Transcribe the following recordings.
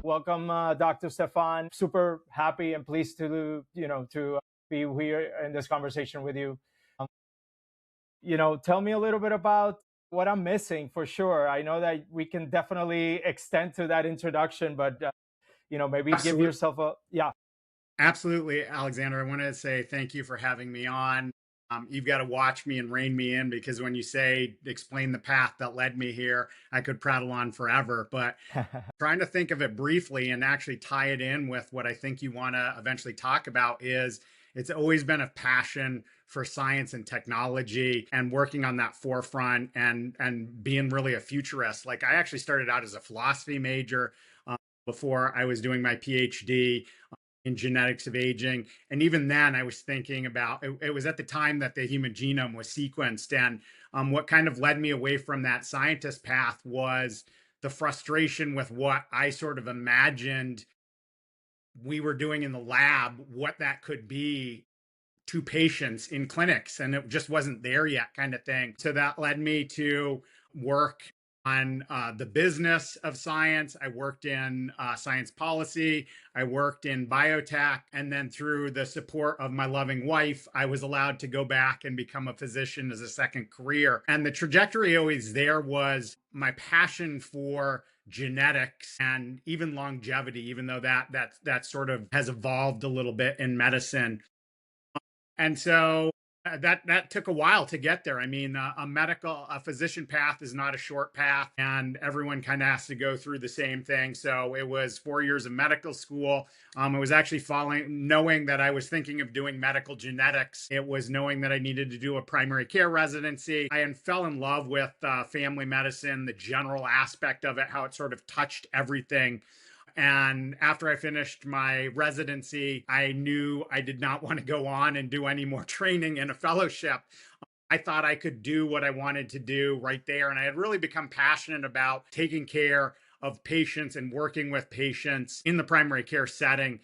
Welcome, Dr. Stephan. Super happy and pleased to be here in this conversation with you. Um, Tell me a little bit about what I'm missing for sure. I know that we can definitely extend to that introduction, but maybe give Absolutely. yourself a yeah. Absolutely, Alexander. I want to say thank you for having me on. You've got to watch me and rein me in because when you say explain the path that led me here, I could prattle on forever. But trying to think of it briefly and actually tie it in with what I think you want to eventually talk about is it's always been a passion for science and technology and working on that forefront and being really a futurist. Like I actually started out as a philosophy major before I was doing my PhD in genetics of aging. And even then, I was thinking about it was at the time that the human genome was sequenced. And what kind of led me away from that scientist path was the frustration with what I sort of imagined we were doing in the lab, what that could be to patients in clinics. And it just wasn't there yet, kind of thing. So that led me to work on the business of science. I worked in science policy. I worked in biotech. And then through the support of my loving wife, I was allowed to go back and become a physician as a second career. And the trajectory always there was my passion for genetics and even longevity, even though that sort of has evolved a little bit in medicine. And so that took a while to get there. I mean, a physician path is not a short path, and everyone kind of has to go through the same thing. So it was 4 years of medical school. It was actually knowing that I was thinking of doing medical genetics. It was knowing that I needed to do a primary care residency. I fell in love with family medicine, the general aspect of it, how it sort of touched everything. And after I finished my residency, I knew I did not want to go on and do any more training in a fellowship. I thought I could do what I wanted to do right there. And I had really become passionate about taking care of patients and working with patients in the primary care setting.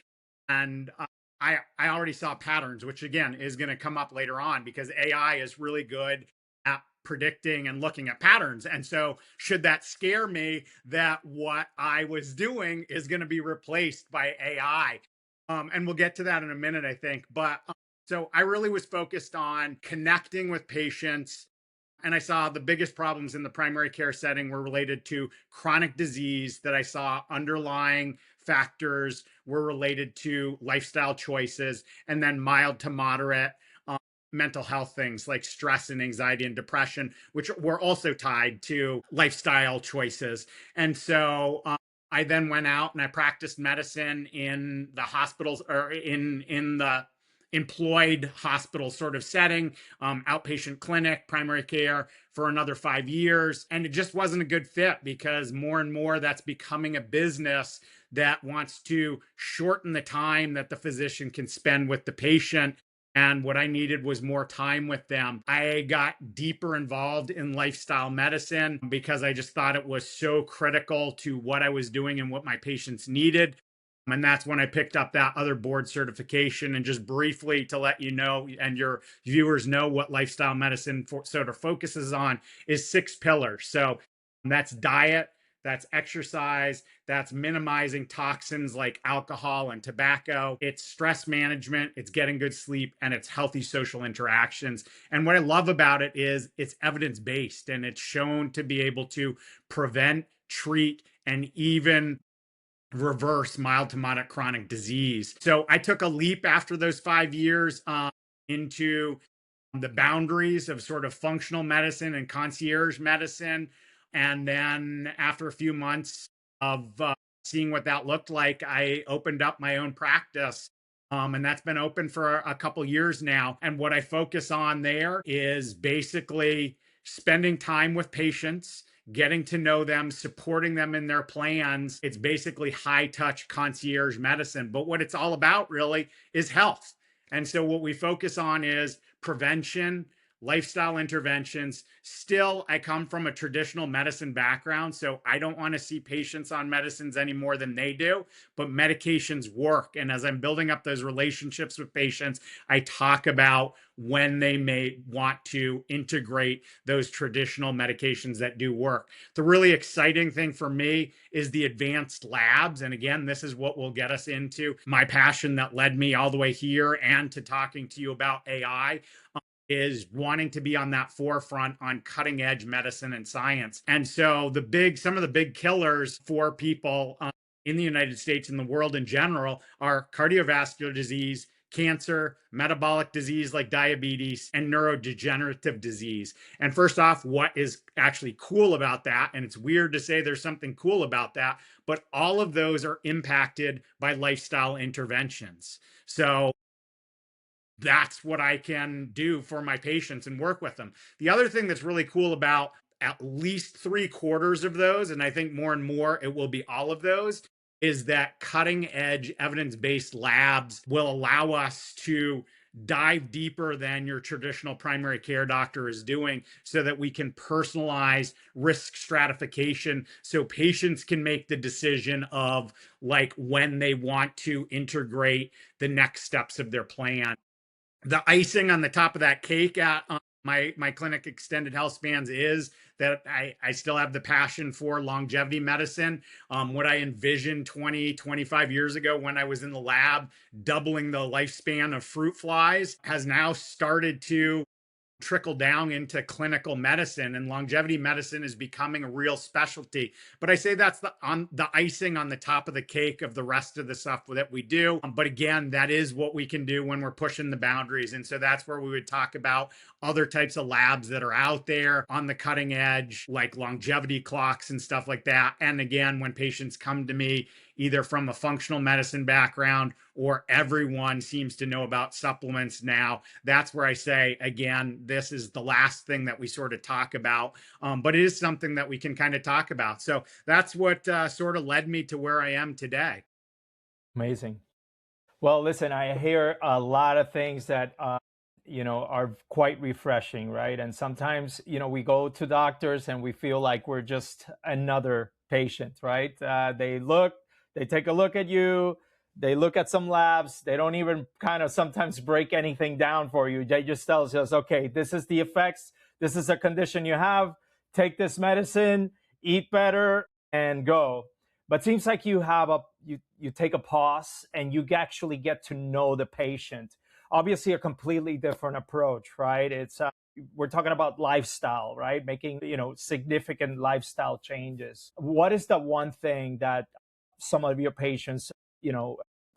And I already saw patterns, which again is going to come up later on because AI is really good at predicting and looking at patterns. And so, should that scare me that what I was doing is going to be replaced by AI? And we'll get to that in a minute, I think. But so I really was focused on connecting with patients. And I saw the biggest problems in the primary care setting were related to chronic disease, that I saw underlying factors were related to lifestyle choices, and then mild to moderate mental health things like stress and anxiety and depression, which were also tied to lifestyle choices. And so I then went out and I practiced medicine in the hospitals or in the employed hospital sort of setting, outpatient clinic, primary care for another 5 years. And it just wasn't a good fit because more and more that's becoming a business that wants to shorten the time that the physician can spend with the patient. And what I needed was more time with them. I got deeper involved in lifestyle medicine because I just thought it was so critical to what I was doing and what my patients needed. And that's when I picked up that other board certification. And just briefly to let you know, and your viewers know what lifestyle medicine sort of focuses on, is 6 pillars. So that's diet, that's exercise, that's minimizing toxins like alcohol and tobacco, it's stress management, it's getting good sleep, and it's healthy social interactions. And what I love about it is it's evidence-based and it's shown to be able to prevent, treat, and even reverse mild to moderate chronic disease. So I took a leap after those 5 years into the boundaries of sort of functional medicine and concierge medicine. And then after a few months of seeing what that looked like, I opened up my own practice. And that's been open for a couple years now. And what I focus on there is basically spending time with patients, getting to know them, supporting them in their plans. It's basically high touch concierge medicine. But what it's all about really is health. And so what we focus on is prevention, lifestyle interventions. Still, I come from a traditional medicine background, so I don't want to see patients on medicines any more than they do, but medications work. And as I'm building up those relationships with patients, I talk about when they may want to integrate those traditional medications that do work. The really exciting thing for me is the advanced labs. And again, this is what will get us into my passion that led me all the way here and to talking to you about AI, is wanting to be on that forefront on cutting edge medicine and science. And so some of the big killers for people in the United States and the world in general are cardiovascular disease, cancer, metabolic disease like diabetes, and neurodegenerative disease. And first off, what is actually cool about that? And it's weird to say there's something cool about that, but all of those are impacted by lifestyle interventions. So that's what I can do for my patients and work with them. The other thing that's really cool about at least 3/4 of those, and I think more and more it will be all of those, is that cutting edge evidence based labs will allow us to dive deeper than your traditional primary care doctor is doing so that we can personalize risk stratification so patients can make the decision of like when they want to integrate the next steps of their plan. The icing on the top of that cake at my clinic extended health spans is that I still have the passion for longevity medicine. What I envisioned 25 years ago when I was in the lab, doubling the lifespan of fruit flies, has now started to trickle down into clinical medicine, and longevity medicine is becoming a real specialty. But I say that's the icing on the top of the cake of the rest of the stuff that we do. But again, that is what we can do when we're pushing the boundaries. And so that's where we would talk about other types of labs that are out there on the cutting edge, like longevity clocks and stuff like that. And again, when patients come to me, either from a functional medicine background or everyone seems to know about supplements now, that's where I say, again, this is the last thing that we sort of talk about, but it is something that we can kind of talk about. So that's what sort of led me to where I am today. Amazing. Well, listen, I hear a lot of things that are quite refreshing, right? And sometimes, we go to doctors and we feel like we're just another patient, right? They take a look at you, they look at some labs, they don't even kind of sometimes break anything down for you. They just tells us, okay, this is the effects, this is a condition you have, take this medicine, eat better, and go. But seems like you take a pause and you actually get to know the patient. Obviously, a completely different approach, right? It's we're talking about lifestyle, right? Making significant lifestyle changes. What is the one thing that some of your patients,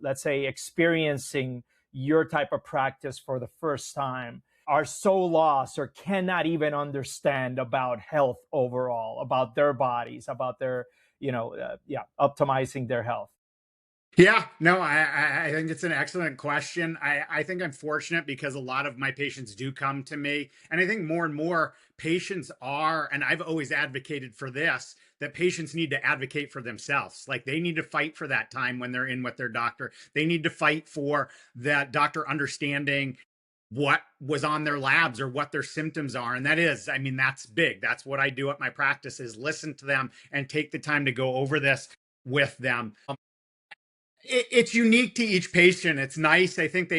let's say experiencing your type of practice for the first time, are so lost or cannot even understand about health overall, about their bodies, about their optimizing their health? Yeah, no, I think it's an excellent question. I think I'm fortunate because a lot of my patients do come to me. And I think more and more patients are, and I've always advocated for this, that patients need to advocate for themselves. Like they need to fight for that time when they're in with their doctor. They need to fight for that doctor understanding what was on their labs or what their symptoms are. And that is, I mean, that's big. That's what I do at my practice, is listen to them and take the time to go over this with them. It's unique to each patient. It's nice. I think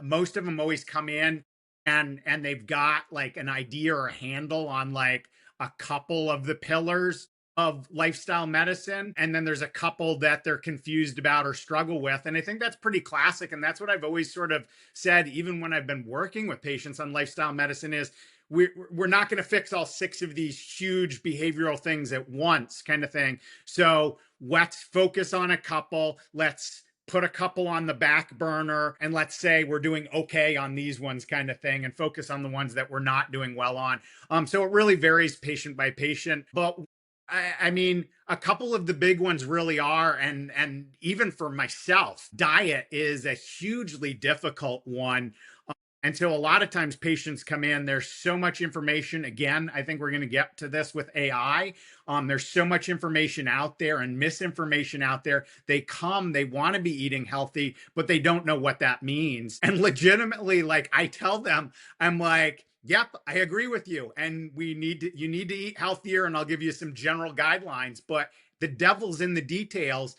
most of them always come in and they've got like an idea or a handle on like a couple of the pillars of lifestyle medicine. And then there's a couple that they're confused about or struggle with. And I think that's pretty classic. And that's what I've always sort of said, even when I've been working with patients on lifestyle medicine, is we're not going to fix all 6 of these huge behavioral things at once, kind of thing. So let's focus on a couple. Let's put a couple on the back burner, and let's say we're doing okay on these ones, kind of thing, and focus on the ones that we're not doing well on. So it really varies patient by patient. But I mean, a couple of the big ones really are, and even for myself, diet is a hugely difficult one. And so a lot of times patients come in, there's so much information. Again, I think we're going to get to this with AI. There's so much information out there and misinformation out there. They come, they want to be eating healthy, but they don't know what that means. And legitimately, like I tell them, I'm like, Yep, I agree with you. And you need to eat healthier, and I'll give you some general guidelines, but the devil's in the details.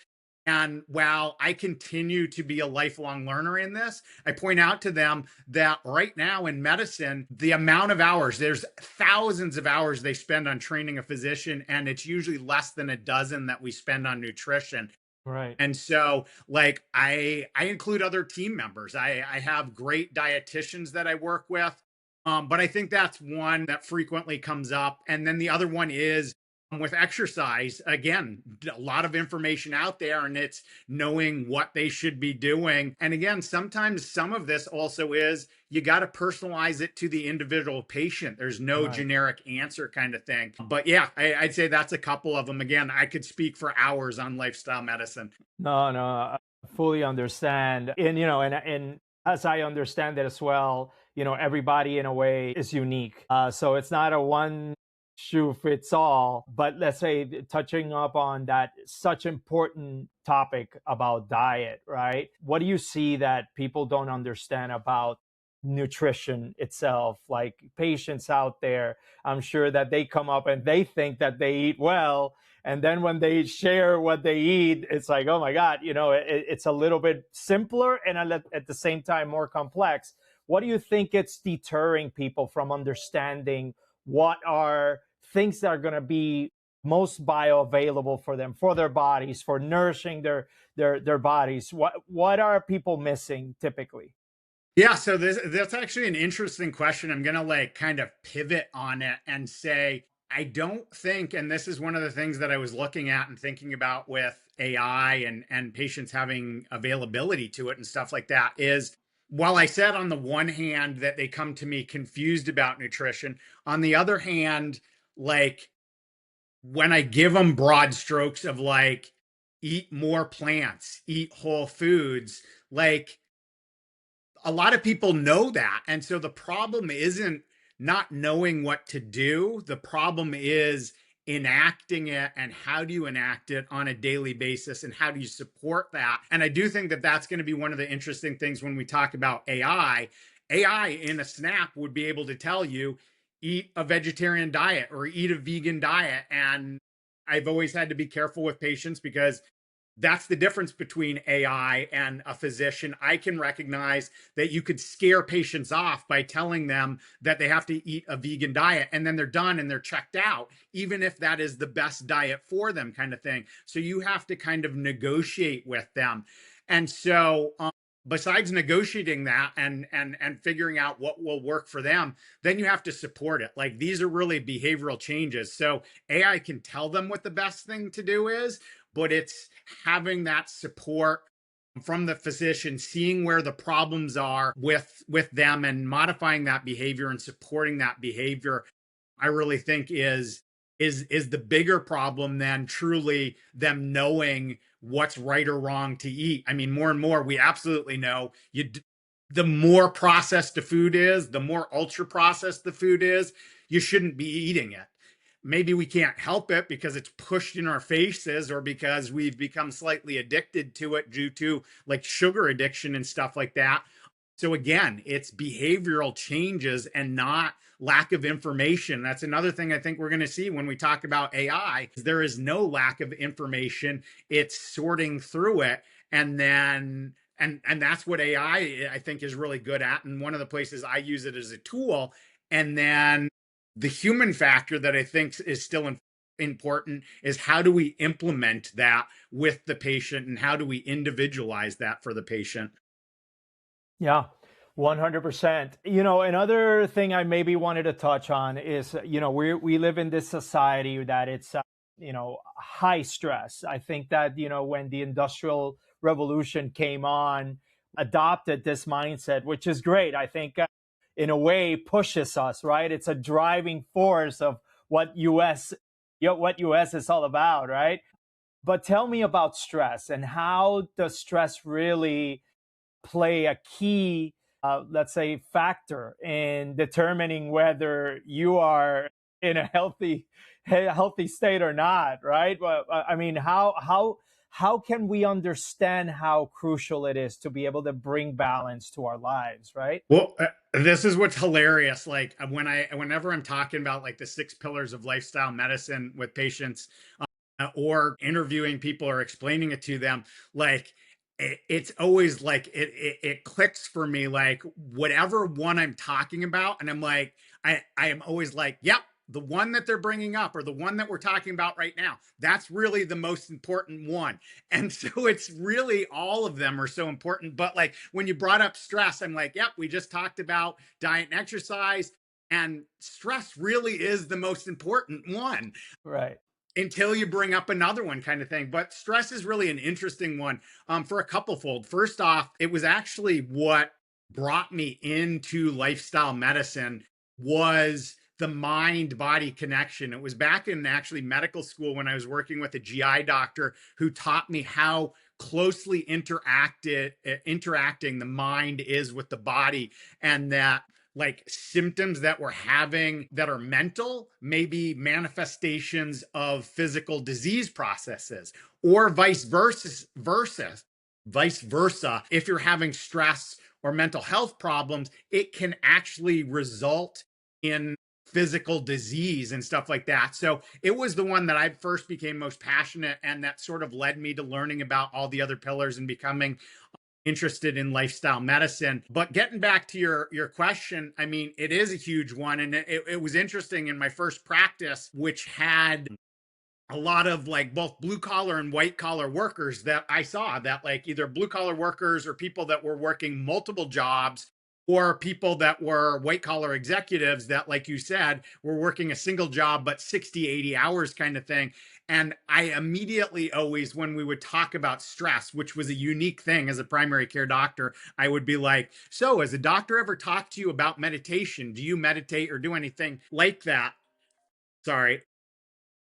And while I continue to be a lifelong learner in this, I point out to them that right now in medicine, the amount of hours, there's thousands of hours they spend on training a physician, and it's usually less than a dozen that we spend on nutrition. Right. And so like I include other team members. I have great dietitians that I work with. But I think that's one that frequently comes up. And then the other one is with exercise. Again, a lot of information out there, and it's knowing what they should be doing. And again, sometimes some of this also is you got to personalize it to the individual patient. There's no Right. generic answer kind of thing. But yeah, I'd say that's a couple of them. Again, I could speak for hours on lifestyle medicine. No, no, I fully understand. And, and as I understand it as well, everybody in a way is unique. So it's not a one shoe fits all, but let's say touching up on that such important topic about diet, right? What do you see that people don't understand about nutrition itself? Like patients out there, I'm sure that they come up and they think that they eat well, and then when they share what they eat, it's like, oh my God, it's a little bit simpler and at the same time more complex. What do you think it's deterring people from understanding what are things that are going to be most bioavailable for them, for their bodies, for nourishing their bodies? What are people missing typically? Yeah, so that's actually an interesting question. I'm gonna like kind of pivot on it and say I don't think, and this is one of the things that I was looking at and thinking about with AI and patients having availability to it and stuff like that, is while I said on the one hand that they come to me confused about nutrition, on the other hand, like when I give them broad strokes of like eat more plants, eat whole foods, like a lot of people know that. And so the problem isn't not knowing what to do. The problem is enacting it, and how do you enact it on a daily basis, and how do you support that? And I do think that that's going to be one of the interesting things when we talk about AI. AI in a snap would be able to tell you eat a vegetarian diet or eat a vegan diet. And I've always had to be careful with patients because that's the difference between AI and a physician. I can recognize that you could scare patients off by telling them that they have to eat a vegan diet, and then they're done and they're checked out, even if that is the best diet for them, kind of thing. So you have to kind of negotiate with them. And so, besides negotiating that and figuring out what will work for them, then you have to support it. Like these are really behavioral changes. So AI can tell them what the best thing to do is, but it's having that support from the physician, seeing where the problems are with them and modifying that behavior and supporting that behavior. I really think is the bigger problem than truly them knowing what's right or wrong to eat. I mean, more and more we absolutely know the more processed the food is, the more ultra processed the food is, you shouldn't be eating it. Maybe we can't help it because it's pushed in our faces, or because we've become slightly addicted to it due to like sugar addiction and stuff like that. So again, it's behavioral changes and not lack of information. That's another thing I think we're going to see when we talk about AI. There is no lack of information. It's sorting through it, and then and that's what I think is really good at. And one of the places I use it as a tool. And then the human factor that I think is still important is how do we implement that with the patient, and how do we individualize that for the patient? Yeah, 100%. Another thing I maybe wanted to touch on is, we live in this society that it's, high stress. I think that, when the Industrial Revolution came on, adopted this mindset, which is great. I think in a way pushes us, right? It's a driving force of what US is all about, right? But tell me about stress, and how does stress really play a key, let's say, factor in determining whether you are in a healthy state or not, right? Well, I mean, how how can we understand how crucial it is to be able to bring balance to our lives, right? Well, this is what's hilarious. Like whenever I'm talking about like the 6 pillars of lifestyle medicine with patients, or interviewing people or explaining it to them, like it's always like it clicks for me, like whatever one I'm talking about, and I'm like, I am always like, yep, the one that they're bringing up or the one that we're talking about right now, that's really the most important one. And so it's really all of them are so important. But like when you brought up stress, I'm like, yep, we just talked about diet and exercise, and stress really is the most important one Right. until you bring up another one, kind of thing. But stress is really an interesting one, for a couple fold. First off, it was actually what brought me into lifestyle medicine was the mind body connection. It was back in actually medical school when I was working with a GI doctor who taught me how closely interacting the mind is with the body, and that like symptoms that we're having that are mental, maybe manifestations of physical disease processes, or vice versa. If you're having stress or mental health problems, it can actually result in physical disease and stuff like that. So it was the one that I first became most passionate, and that sort of led me to learning about all the other pillars and becoming interested in lifestyle medicine. But getting back to your question, I mean, it is a huge one. And it was interesting in my first practice, which had a lot of like both blue collar and white collar workers, that I saw that like either blue collar workers or people that were working multiple jobs, or people that were white collar executives that, like you said, were working a single job, but 60, 80 hours kind of thing. And I immediately always, when we would talk about stress, which was a unique thing as a primary care doctor, I would be like, so has a doctor ever talked to you about meditation? Do you meditate or do anything like that? Sorry,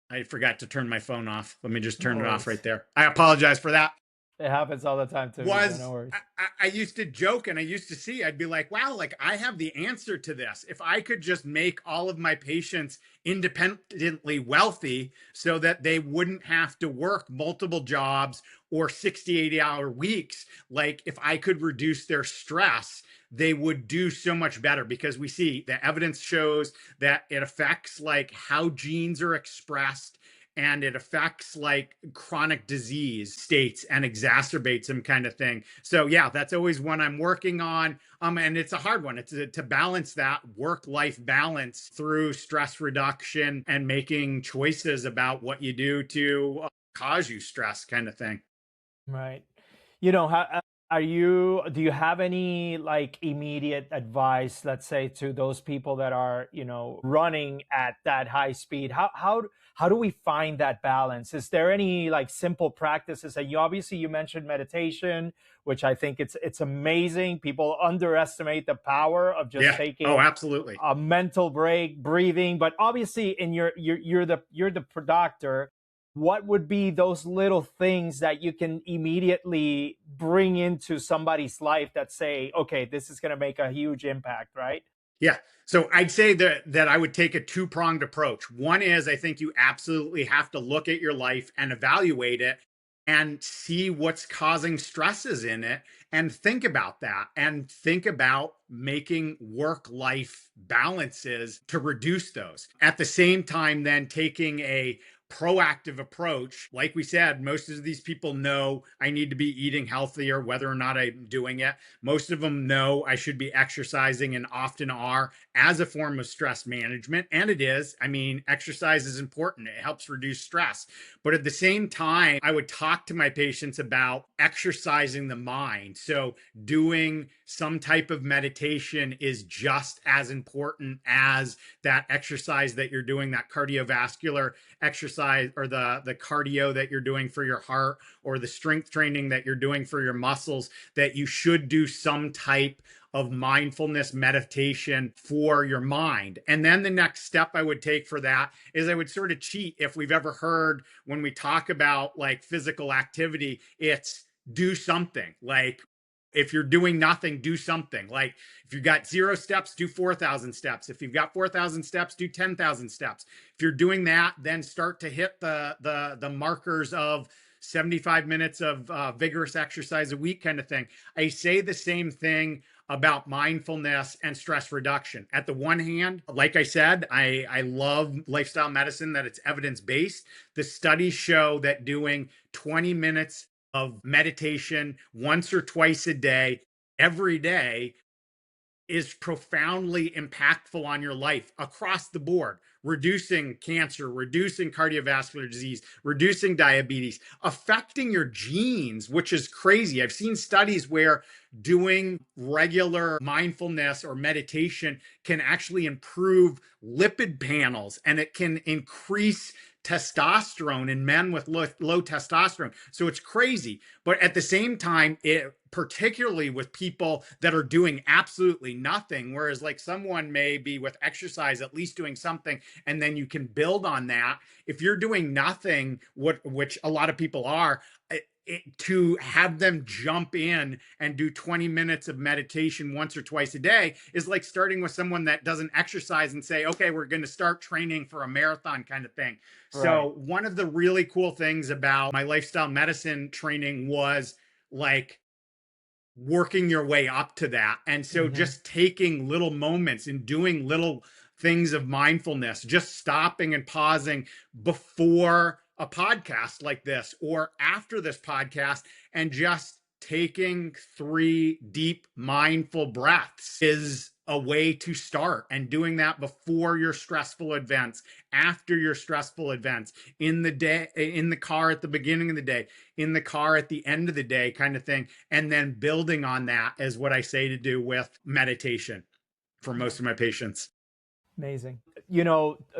I forgot to turn my phone off. Let me just No turn it off worries. right there. I apologize for that. It happens all the time to me, so no Was worries. I used to joke, and I used to see, I'd be like, wow, like I have the answer to this. If I could just make all of my patients independently wealthy so that they wouldn't have to work multiple jobs or 60, 80-hour weeks, like if I could reduce their stress, they would do so much better, because we see the evidence shows that it affects like how genes are expressed, and it affects like chronic disease states and exacerbates them, kind of thing. So yeah, that's always one I'm working on. And it's a hard one. It's to balance that work-life balance through stress reduction and making choices about what you do to cause you stress, kind of thing. Right. You know, do you have any like immediate advice, let's say, to those people that are, running at that high speed? How do we find that balance? Is there any like simple practices? And you mentioned meditation, which I think it's amazing. People underestimate the power of just Yeah. Oh, taking absolutely. a mental break, breathing. But obviously, in you're the doctor. What would be those little things that you can immediately bring into somebody's life that say, okay, this is going to make a huge impact, right? Yeah. So I'd say that I would take a two-pronged approach. One is, I think you absolutely have to look at your life and evaluate it and see what's causing stresses in it, and think about that, and think about making work-life balances to reduce those. At the same time, then taking a proactive approach. Like we said, most of these people know I need to be eating healthier, whether or not I'm doing it. Most of them know I should be exercising, and often are, as a form of stress management. And it is. I mean, exercise is important. It helps reduce stress. But at the same time, I would talk to my patients about exercising the mind. So doing some type of meditation is just as important as that exercise that you're doing, that cardiovascular exercise, or the cardio that you're doing for your heart, or the strength training that you're doing for your muscles. That you should do some type of mindfulness meditation for your mind. And then the next step I would take for that is I would sort of cheat. If we've ever heard, when we talk about like physical activity, it's do something. Like if you're doing nothing, do something. Like if you've got 0 steps, do 4,000 steps. If you've got 4,000 steps, do 10,000 steps. If you're doing that, then start to hit the markers of 75 minutes of vigorous exercise a week kind of thing. I say the same thing about mindfulness and stress reduction. At the one hand, like I said, I love lifestyle medicine, that it's evidence-based. The studies show that doing 20 minutes of meditation once or twice a day, every day, is profoundly impactful on your life across the board, reducing cancer, reducing cardiovascular disease, reducing diabetes, affecting your genes, which is crazy. I've seen studies where doing regular mindfulness or meditation can actually improve lipid panels, and it can increase testosterone in men with low testosterone. So it's crazy. But at the same time, particularly with people that are doing absolutely nothing, whereas like someone may be with exercise at least doing something, and then you can build on that. If you're doing nothing, which a lot of people are, to have them jump in and do 20 minutes of meditation once or twice a day is like starting with someone that doesn't exercise and say, okay, we're going to start training for a marathon kind of thing. Right. So one of the really cool things about my lifestyle medicine training was like working your way up to that. And so Hmm. just taking little moments and doing little things of mindfulness, just stopping and pausing before a podcast like this or after this podcast, and just taking 3 deep mindful breaths is a way to start. And doing that before your stressful events, after your stressful events, in the day, in the car at the beginning of the day, in the car at the end of the day kind of thing. And then building on that is what I say to do with meditation for most of my patients. Amazing.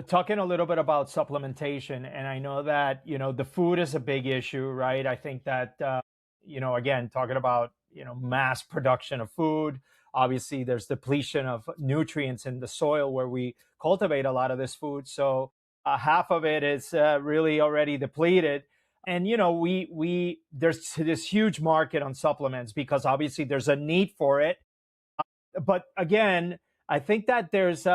Talking a little bit about supplementation, and I know that, the food is a big issue, right? I think that, again, talking about, mass production of food, obviously there's depletion of nutrients in the soil where we cultivate a lot of this food. So half of it is really already depleted. And, there's this huge market on supplements because obviously there's a need for it. But again, I think that there's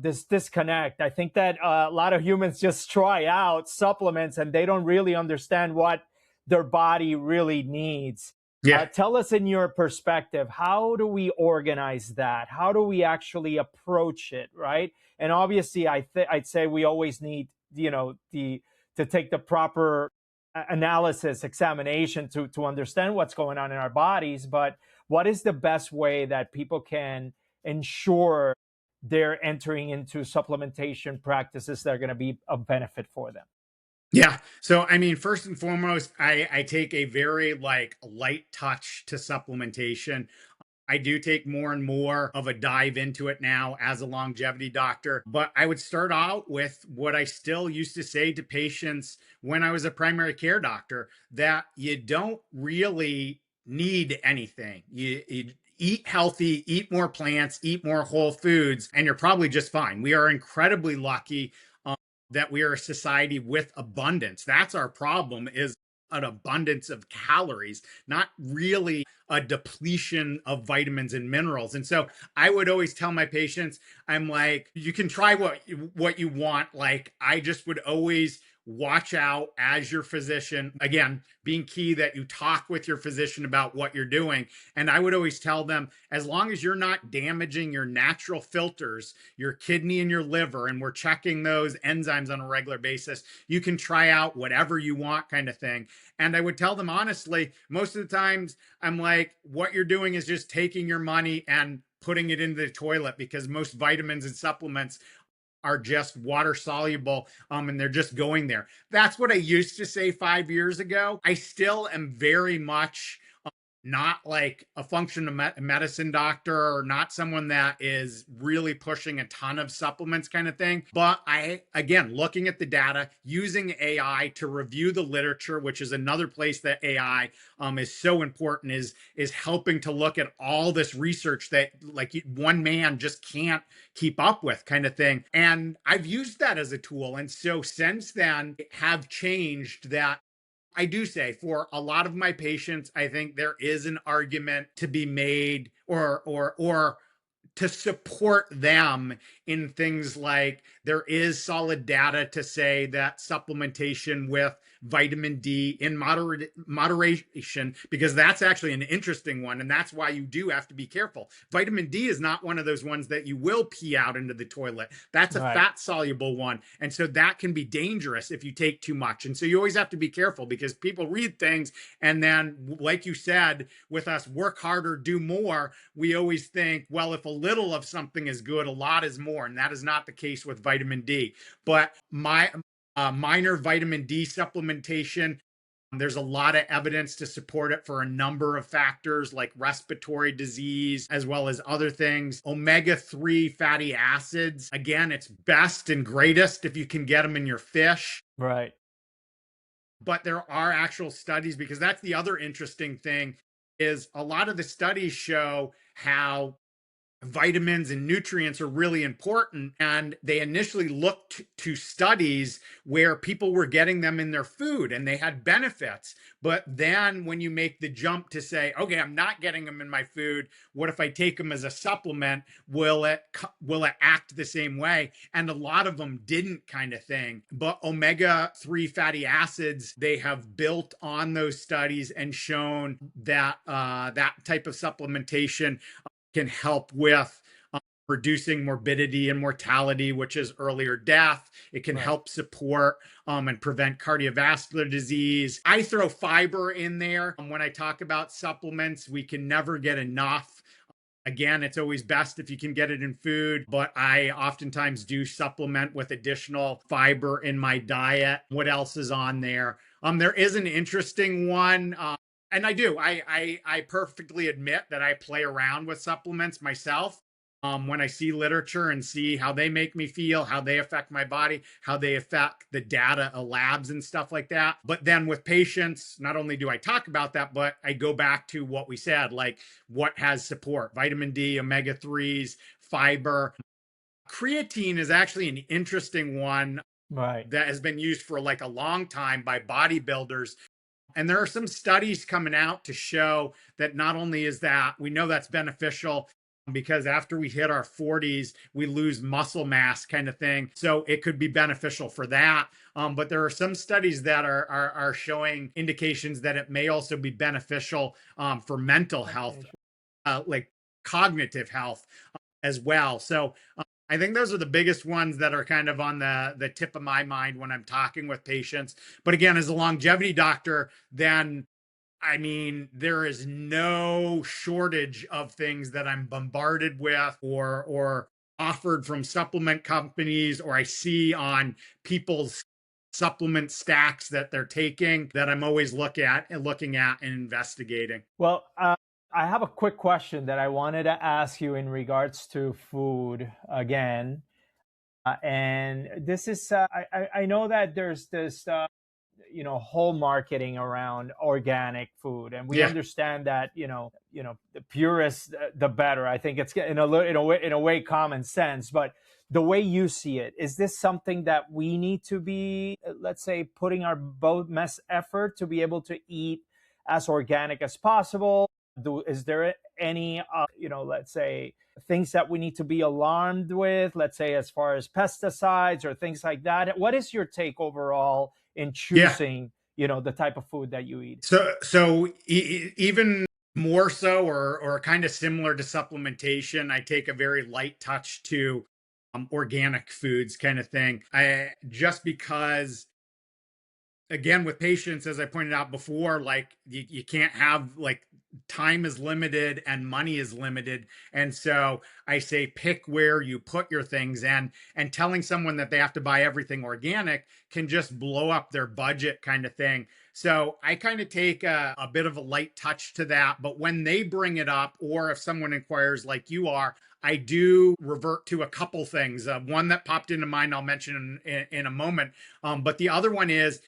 this disconnect. I think that a lot of humans just try out supplements and they don't really understand what their body really needs. Yeah. Tell us, in your perspective, how do we organize that? How do we actually approach it, right? And obviously, I'd say we always need, the to take the proper analysis, examination to understand what's going on in our bodies. But what is the best way that people can ensure they're entering into supplementation practices that are going to be of benefit for them? Yeah. So, I mean, first and foremost, I take a very like light touch to supplementation. I do take more and more of a dive into it now as a longevity doctor, but I would start out with what I still used to say to patients when I was a primary care doctor, that you don't really need anything. You eat healthy, eat more plants, eat more whole foods, and you're probably just fine. We are incredibly lucky that we are a society with abundance. That's our problem, is an abundance of calories, not really a depletion of vitamins and minerals. And so I would always tell my patients, I'm like, you can try what you want. Like, I just would always watch out as your physician, again, being key that you talk with your physician about what you're doing. And I would always tell them, as long as you're not damaging your natural filters, your kidney and your liver, and we're checking those enzymes on a regular basis, you can try out whatever you want kind of thing. And I would tell them honestly, most of the times I'm like, what you're doing is just taking your money and putting it into the toilet, because most vitamins and supplements are just water soluble, and they're just going there. That's what I used to say 5 years ago. I still am very much not like a functional medicine doctor, or not someone that is really pushing a ton of supplements kind of thing. But I, again, looking at the data, using AI to review the literature, which is another place that AI is so important, is helping to look at all this research that like one man just can't keep up with kind of thing. And I've used that as a tool. And so since then have changed that. I do say for a lot of my patients, I think there is an argument to be made, or to support them in things like there is solid data to say that supplementation with vitamin D in moderation, because that's actually an interesting one. And that's why you do have to be careful. Vitamin D is not one of those ones that you will pee out into the toilet. That's a Right. fat soluble one. And so that can be dangerous if you take too much. And so you always have to be careful, because people read things and then, like you said, with us work harder, do more, we always think, well, if a little of something is good, a lot is more. And that is not the case with vitamin D. But minor vitamin D supplementation, there's a lot of evidence to support it for a number of factors like respiratory disease, as well as other things. Omega-3 fatty acids, again, it's best and greatest if you can get them in your fish. Right. But there are actual studies, because that's the other interesting thing, is a lot of the studies show how vitamins and nutrients are really important. And they initially looked to studies where people were getting them in their food and they had benefits. But then when you make the jump to say, okay, I'm not getting them in my food, what if I take them as a supplement? Will it act the same way? And a lot of them didn't, kind of thing. But omega-3 fatty acids, they have built on those studies and shown that that type of supplementation can help with reducing morbidity and mortality, which is earlier death. It can Right. help support and prevent cardiovascular disease. I throw fiber in there. When I talk about supplements, we can never get enough. Again, it's always best if you can get it in food, but I oftentimes do supplement with additional fiber in my diet. What else is on there? There is an interesting one. And I perfectly admit that I play around with supplements myself. When I see literature and see how they make me feel, how they affect my body, how they affect the data of labs and stuff like that. But then with patients, not only do I talk about that, but I go back to what we said, like what has support: vitamin D, omega-3s, fiber. Creatine is actually an interesting one Right. that has been used for like a long time by bodybuilders. And there are some studies coming out to show that not only is that, we know that's beneficial, because after we hit our 40s, we lose muscle mass, kind of thing. So it could be beneficial for that. But there are some studies that are showing indications that it may also be beneficial for mental health, Okay. like cognitive health as well. So I think those are the biggest ones that are kind of on the tip of my mind when I'm talking with patients. But again, as a longevity doctor, then I mean, there is no shortage of things that I'm bombarded with or offered from supplement companies, or I see on people's supplement stacks that they're taking, that I'm always looking at and investigating. Well, I have a quick question that I wanted to ask you in regards to food again. And this is, I know that there's this, whole marketing around organic food, and we Yeah. understand that, the purest, the better. I think it's in a way common sense, but the way you see it, is this something that we need to be, let's say, putting our both best effort to be able to eat as organic as possible? Is there any, let's say, things that we need to be alarmed with, let's say, as far as pesticides or things like that? What is your take overall in Yeah. choosing, the type of food that you eat? Even more so, or kind of similar to supplementation, I take a very light touch to organic foods, kind of thing. I just because, again, with patients, as I pointed out before, like you can't have, like, time is limited and money is limited. And so I say pick where you put your things in, and telling someone that they have to buy everything organic can just blow up their budget, kind of thing. So I kind of take a bit of a light touch to that. But when they bring it up, or if someone inquires like you are, I do revert to a couple things. One that popped into mind, I'll mention in a moment. But the other one is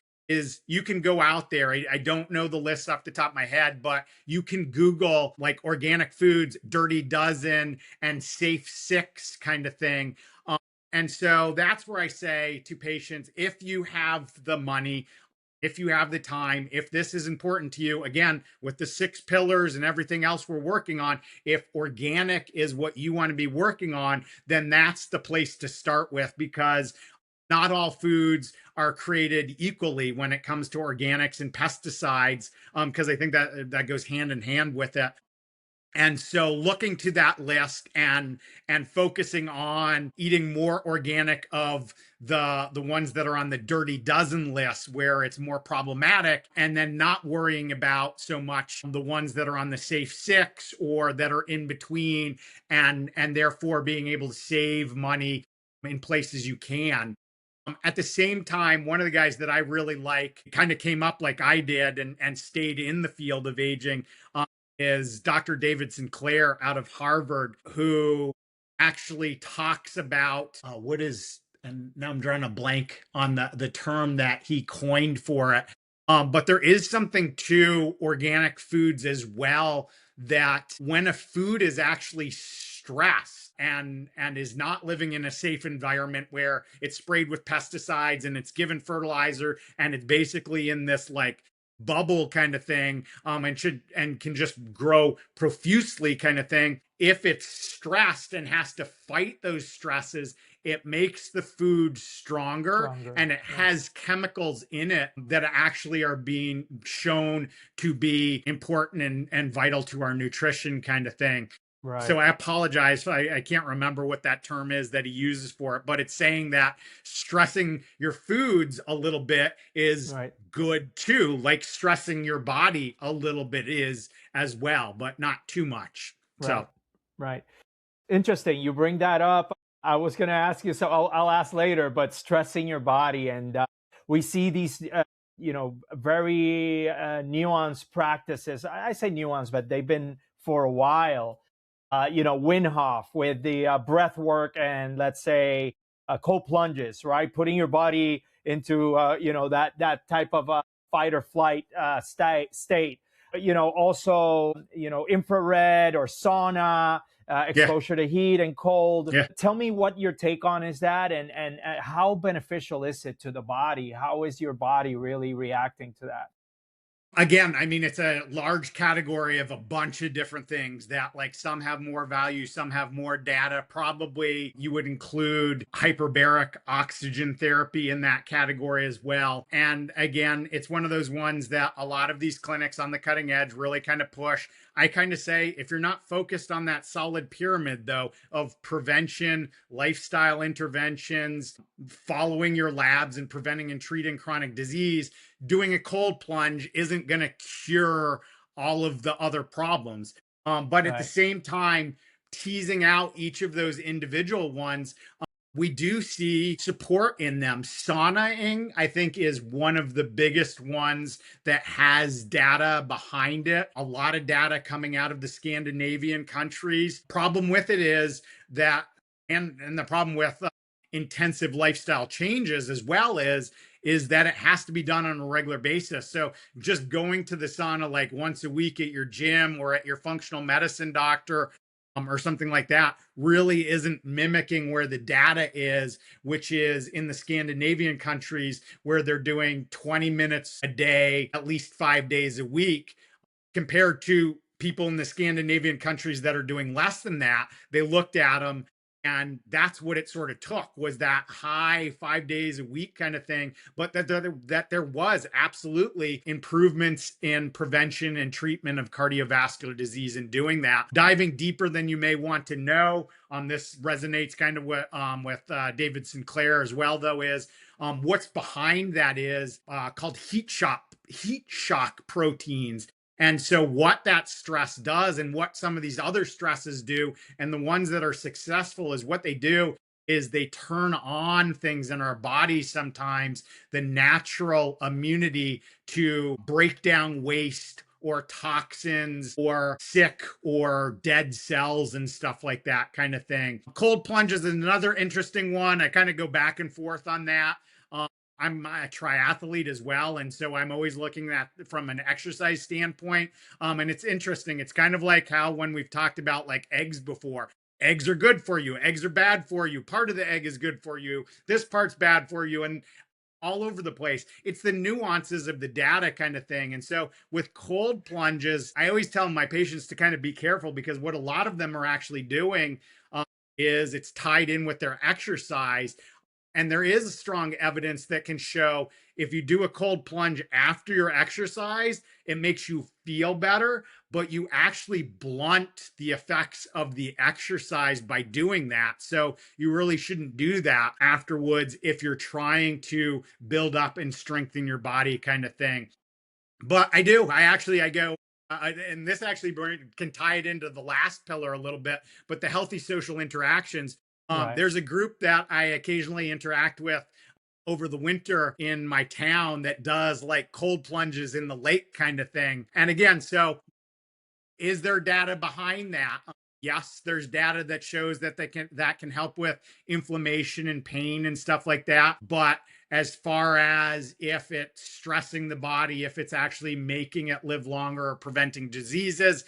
you can go out there. I don't know the list off the top of my head, but you can Google like organic foods, Dirty Dozen, and Safe Six, kind of thing. And so that's where I say to patients, if you have the money, if you have the time, if this is important to you, again, with the 6 pillars and everything else we're working on, if organic is what you want to be working on, then that's the place to start with, because not all foods are created equally when it comes to organics and pesticides, because I think that goes hand in hand with it. And so looking to that list and focusing on eating more organic of the ones that are on the dirty dozen list where it's more problematic, and then not worrying about so much the ones that are on the safe 6 or that are in between, and therefore being able to save money in places you can. At the same time, one of the guys that I really like kind of came up like I did and stayed in the field of aging, is Dr. David Sinclair out of Harvard, who actually talks about what is, and now I'm drawing a blank on the term that he coined for it. But there is something to organic foods as well, that when a food is actually stressed and is not living in a safe environment where it's sprayed with pesticides and it's given fertilizer and it's basically in this like bubble kind of thing, and can just grow profusely kind of thing, if it's stressed and has to fight those stresses, it makes the food stronger, Stronger. and it Yes. has chemicals in it that actually are being shown to be important and vital to our nutrition kind of thing. So Right. I apologize. I can't remember what that term is that he uses for it, but it's saying that stressing your foods a little bit is Right. good too, like stressing your body a little bit is as well, but not too much. So Right. Right. Interesting. You bring that up. I was going to ask you, so I'll ask later, but stressing your body. And we see these, very nuanced practices. I say nuanced, but they've been for a while. Winhoff with the breath work and let's say cold plunges, right? Putting your body into, that type of fight or flight state. Also, infrared or sauna, yeah, exposure to heat and cold. yeah. Tell me what your take on is that, and how beneficial is it to the body? How is your body really reacting to that? Again, I mean, it's a large category of a bunch of different things that, like, some have more value, some have more data. Probably you would include hyperbaric oxygen therapy in that category as well. And again, it's one of those ones that a lot of these clinics on the cutting edge really kind of push. I kind of say, if you're not focused on that solid pyramid, though, of prevention, lifestyle interventions, following your labs, and preventing and treating chronic disease, doing a cold plunge isn't going to cure all of the other problems. But at the Right. same time, teasing out each of those individual ones, we do see support in them. Saunaing, I think, is one of the biggest ones that has data behind it. A lot of data coming out of the Scandinavian countries. Problem with it is that, and the problem with intensive lifestyle changes as well is that it has to be done on a regular basis. So just going to the sauna like once a week at your gym or at your functional medicine doctor, or something like that, really isn't mimicking where the data is, which is in the Scandinavian countries where they're doing 20 minutes a day, at least 5 days a week, compared to people in the Scandinavian countries that are doing less than that. They looked at them, and that's what it sort of took, was that high 5 days a week kind of thing, but that there was absolutely improvements in prevention and treatment of cardiovascular disease in doing that. Diving deeper than you may want to know, this resonates kind of with David Sinclair as well, though, is what's behind that is called heat shock proteins. And so what that stress does, and what some of these other stresses do, and the ones that are successful, is what they do is they turn on things in our body sometimes, the natural immunity to break down waste or toxins or sick or dead cells and stuff like that kind of thing. Cold plunges is another interesting one. I kind of go back and forth on that. I'm a triathlete as well, and so I'm always looking at from an exercise standpoint. And it's interesting. It's kind of like how, when we've talked about like eggs before, eggs are good for you, eggs are bad for you. Part of the egg is good for you. This part's bad for you, and all over the place. It's the nuances of the data kind of thing. And so with cold plunges, I always tell my patients to kind of be careful, because what a lot of them are actually doing is it's tied in with their exercise. And there is strong evidence that can show if you do a cold plunge after your exercise, it makes you feel better, but you actually blunt the effects of the exercise by doing that. So you really shouldn't do that afterwards if you're trying to build up and strengthen your body, kind of thing. But I go, and this actually can tie it into the last pillar a little bit, but the healthy social interactions. Right. There's a group that I occasionally interact with over the winter in my town that does like cold plunges in the lake kind of thing. And again, so is there data behind that? Yes, there's data that shows that that can help with inflammation and pain and stuff like that. But as far as if it's stressing the body, if it's actually making it live longer or preventing diseases,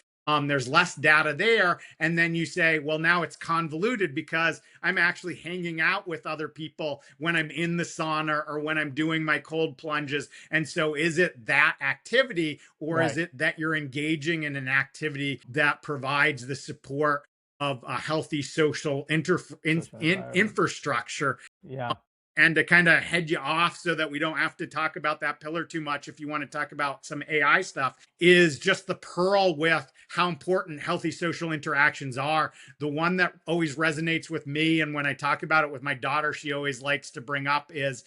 there's less data there. And then you say, well, now it's convoluted because I'm actually hanging out with other people when I'm in the sauna or when I'm doing my cold plunges. And so is it that activity, or is Right. it that you're engaging in an activity that provides the support of a healthy social Social environment. infrastructure? Yeah. And to kind of head you off so that we don't have to talk about that pillar too much, if you want to talk about some AI stuff, is just the pearl with how important healthy social interactions are. The one that always resonates with me, and when I talk about it with my daughter, she always likes to bring up, is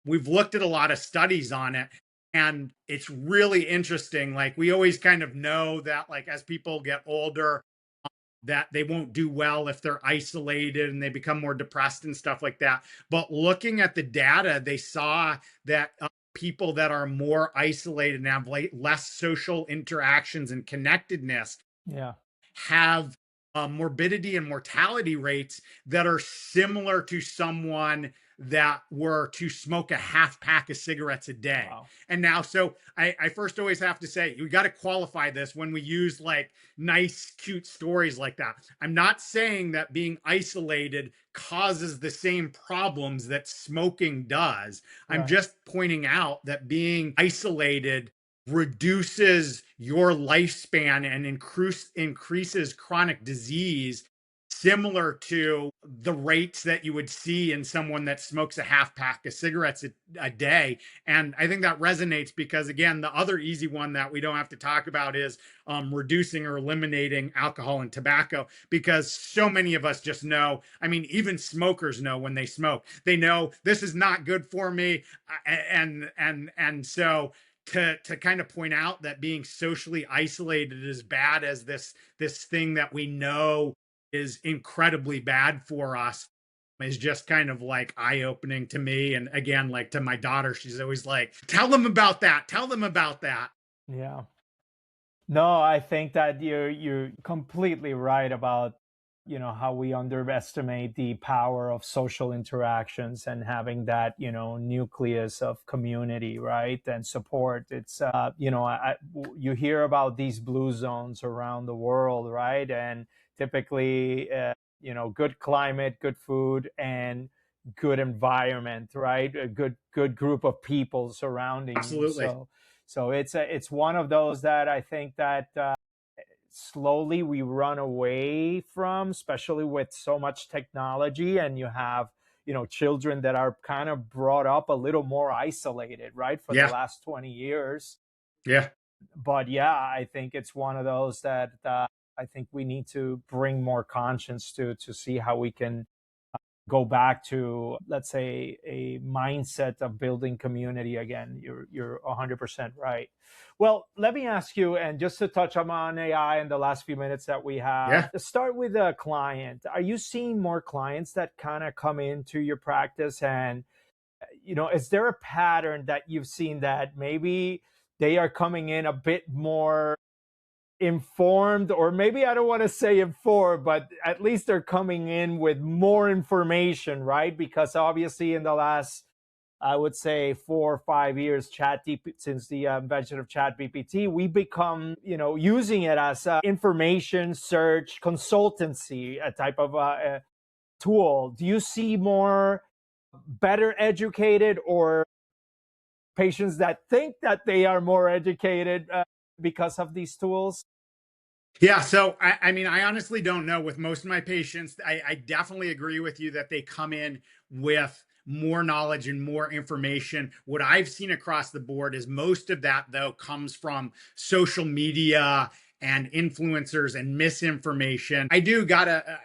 we've looked at a lot of studies on it. And it's really interesting. Like, we always kind of know that, like, as people get older, that they won't do well if they're isolated and they become more depressed and stuff like that. But looking at the data, they saw that people that are more isolated and have less social interactions and connectedness Yeah. have morbidity and mortality rates that are similar to someone that were to smoke a half pack of cigarettes a day. Wow. And now, so I first always have to say, we got to qualify this when we use like nice, cute stories like that. I'm not saying that being isolated causes the same problems that smoking does. I'm Right. just pointing out that being isolated reduces your lifespan and increases chronic disease, similar to the rates that you would see in someone that smokes a half pack of cigarettes a day. And I think that resonates because, again, the other easy one that we don't have to talk about is reducing or eliminating alcohol and tobacco, because so many of us just know. I mean, even smokers know when they smoke. They know this is not good for me, and so to kind of point out that being socially isolated is bad, as this thing that we know is incredibly bad for us, is just kind of like eye-opening to me. And again, like, to my daughter, she's always like, tell them about that, tell them about that. Yeah. No, I think that you're completely right about, how we underestimate the power of social interactions and having that, nucleus of community, right? And support. It's you hear about these blue zones around the world, right? And typically good climate, good food, and good environment, right? A good group of people surrounding you. Absolutely. So it's one of those that I think that slowly we run away from, especially with so much technology, and you have children that are kind of brought up a little more isolated, right, for the Yeah. last 20 years. Yeah. But yeah, I think it's one of those that I think we need to bring more conscience to see how we can go back to, let's say, a mindset of building community again. You're 100% right. Well, let me ask you, and just to touch on AI in the last few minutes that we have, Yeah. to start with a client. Are you seeing more clients that kind of come into your practice, and is there a pattern that you've seen that maybe they are coming in a bit more informed, or maybe I don't want to say informed, but at least they're coming in with more information, right? Because obviously in the last, I would say, 4 or 5 years, since the invention of ChatGPT, we become, using it as a information search consultancy, a type of tool. Do you see more better educated or patients that think that they are more educated because of these tools? Yeah, so I mean, I honestly don't know. With most of my patients, I definitely agree with you that they come in with more knowledge and more information. What I've seen across the board is most of that, though, comes from social media and influencers and misinformation. I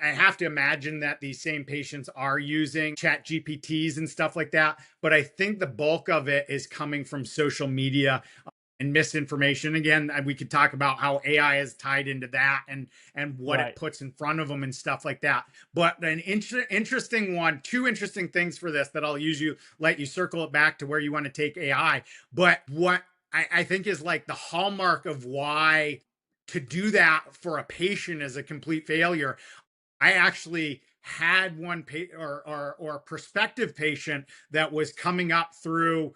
have to imagine that these same patients are using chat GPTs and stuff like that. But I think the bulk of it is coming from social media and misinformation. Again, we could talk about how AI is tied into that and what it Right. puts in front of them and stuff like that. But an interesting one, two interesting things for this that I'll let you circle it back to where you want to take AI. But what I think is like the hallmark of why to do that for a patient is a complete failure. I actually had one or prospective patient that was coming up through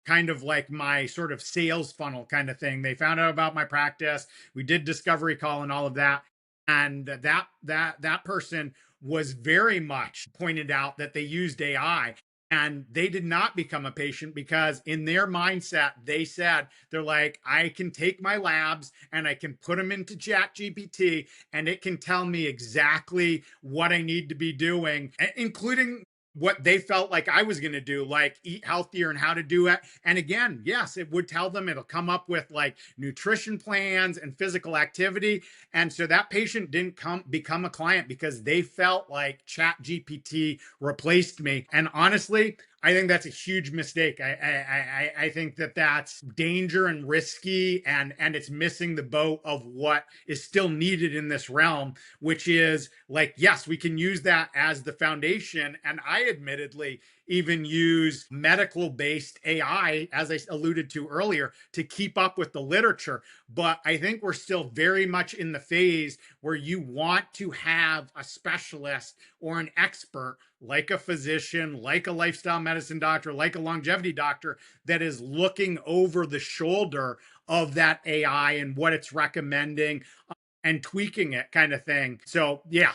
kind of like my sort of sales funnel kind of thing. They found out about my practice. We did discovery call and all of that. And that person was very much pointed out that they used AI, and they did not become a patient because in their mindset they said they're like, I can take my labs and I can put them into chat gpt and it can tell me exactly what I need to be doing, including what they felt like I was going to do, like eat healthier and how to do it. And again, yes, it would tell them, it'll come up with like nutrition plans and physical activity. And so that patient didn't become a client because they felt like chat GPT replaced me. And honestly, I think that's a huge mistake. I think that that's danger and risky, and it's missing the boat of what is still needed in this realm, which is like, yes, we can use that as the foundation. And I admittedly even use medical based AI, as I alluded to earlier, to keep up with the literature. But I think we're still very much in the phase where you want to have a specialist or an expert, like a physician, like a lifestyle medicine doctor, like a longevity doctor, that is looking over the shoulder of that AI and what it's recommending and tweaking it, kind of thing. So yeah,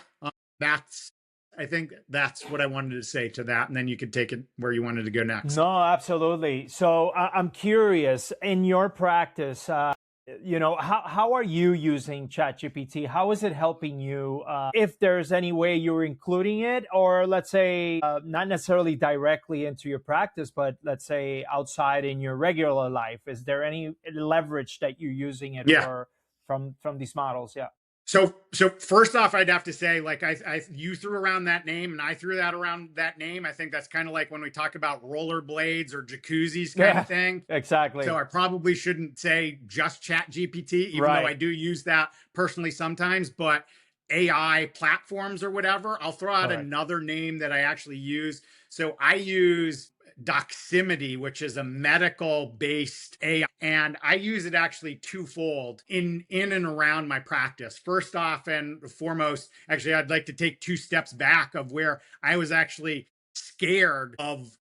that's I think that's what I wanted to say to that, and then you could take it where you wanted to go next. No, absolutely. So I'm curious, in your practice, how are you using ChatGPT? How is it helping you? If there's any way you're including it, or let's say not necessarily directly into your practice, but let's say outside in your regular life, is there any leverage that you're using it Yeah. for from these models? Yeah. So first off, I'd have to say, like, you threw around that name, and I threw that around that name. I think that's kind of like when we talk about rollerblades or jacuzzis, kind of Yeah, thing. So exactly. I probably shouldn't say just Chat GPT, even though I Right. do use that personally sometimes. But AI platforms or whatever, I'll throw out Correct. another name that I actually use. So I use Doximity, which is a medical based AI, and I use it actually twofold in and around my practice. First off and foremost, actually, I'd like to take two steps back of where I was actually scared of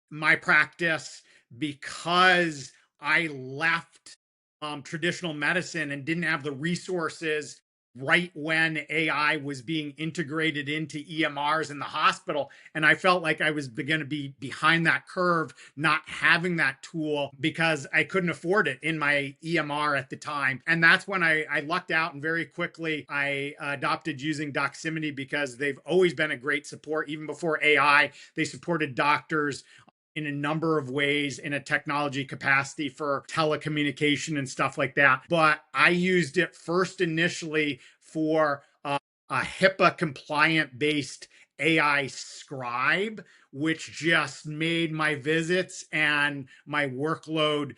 my practice because I left traditional medicine and didn't have the resources right when AI was being integrated into EMRs in the hospital. And I felt like I was going to be behind that curve, not having that tool because I couldn't afford it in my EMR at the time. And that's when I lucked out, and very quickly I adopted using Doximity because they've always been a great support. Even before AI, they supported doctors in a number of ways in a technology capacity for telecommunication and stuff like that. But I used it first initially for a HIPAA compliant based AI scribe, which just made my visits and my workload